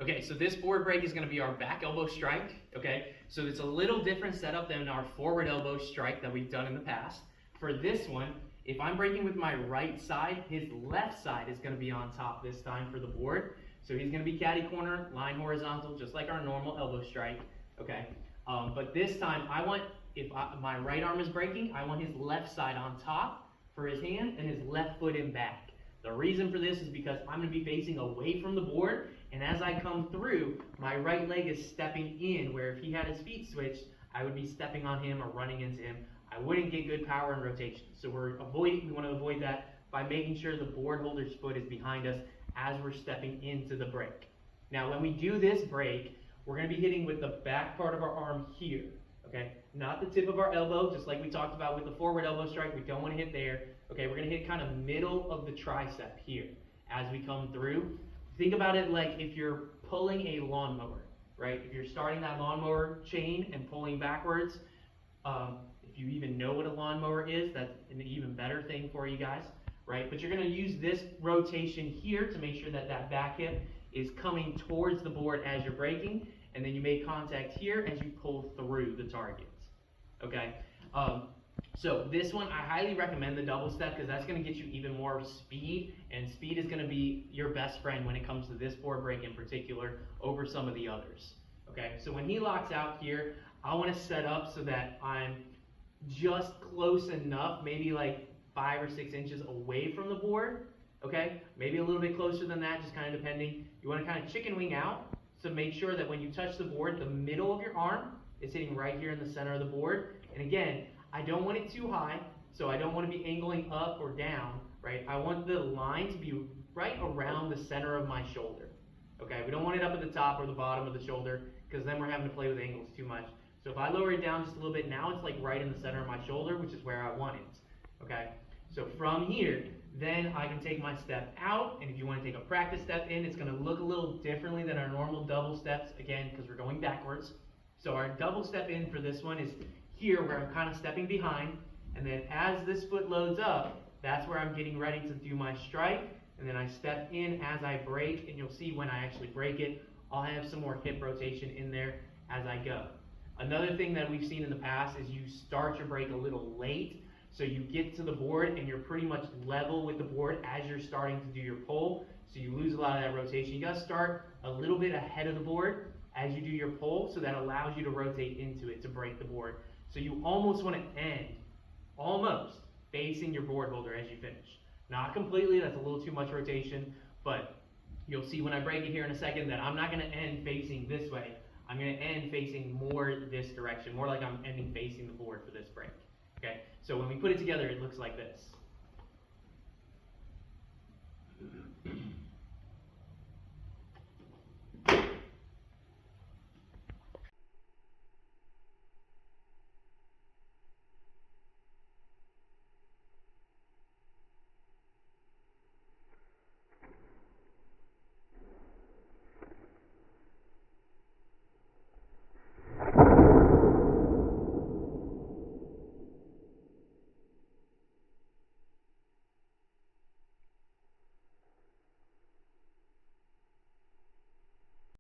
Okay, so this board break is going to be our back elbow strike, okay? So it's a little different setup than our forward elbow strike that we've done in the past. For this one, if I'm breaking with my right side, his left side is going to be on top this time for the board. So he's going to be caddy corner, line horizontal, just like our normal elbow strike, okay? But this time, my right arm is breaking, I want his left side on top for his hand and his left foot in back. The reason for this is because I'm going to be facing away from the board, and as I come through, my right leg is stepping in, where if he had his feet switched, I would be stepping on him or running into him. I wouldn't get good power and rotation. So we want to avoid that by making sure the board holder's foot is behind us as we're stepping into the break. Now, when we do this break, we're going to be hitting with the back part of our arm here, okay? Not the tip of our elbow, just like we talked about with the forward elbow strike. We don't want to hit there. Okay, we're going to hit kind of middle of the tricep here as we come through. Think about it like if you're pulling a lawnmower, right? If you're starting that lawnmower chain and pulling backwards, if you even know what a lawnmower is, that's an even better thing for you guys, right? But you're going to use this rotation here to make sure that that back hip is coming towards the board as you're breaking, and then you make contact here as you pull through the targets, okay? So this one, I highly recommend the double step because that's going to get you even more speed, and speed is going to be your best friend when it comes to this board break in particular over some of the others. Okay, so when he locks out here, I want to set up so that I'm just close enough, maybe like 5 or 6 inches away from the board. Okay, maybe a little bit closer than that, just kind of depending. You want to kind of chicken wing out, so make sure that when you touch the board, the middle of your arm is hitting right here in the center of the board. And again, I don't want it too high, so I don't want to be angling up or down, right? I want the line to be right around the center of my shoulder, okay? We don't want it up at the top or the bottom of the shoulder, because then we're having to play with angles too much. So if I lower it down just a little bit, now it's like right in the center of my shoulder, which is where I want it, okay? So from here, then I can take my step out, and if you want to take a practice step in, it's going to look a little differently than our normal double steps, again, because we're going backwards. So our double step in for this one is here where I'm kind of stepping behind, and then as this foot loads up, that's where I'm getting ready to do my strike, and then I step in as I break, and you'll see when I actually break it, I'll have some more hip rotation in there as I go. Another thing that we've seen in the past is you start your break a little late, so you get to the board and you're pretty much level with the board as you're starting to do your pull, so you lose a lot of that rotation. You got to start a little bit ahead of the board as you do your pull, so that allows you to rotate into it to break the board. So you almost want to end, almost, facing your board holder as you finish. Not completely, that's a little too much rotation, but you'll see when I break it here in a second that I'm not going to end facing this way. I'm going to end facing more this direction, more like I'm ending facing the board for this break. Okay, so when we put it together, it looks like this.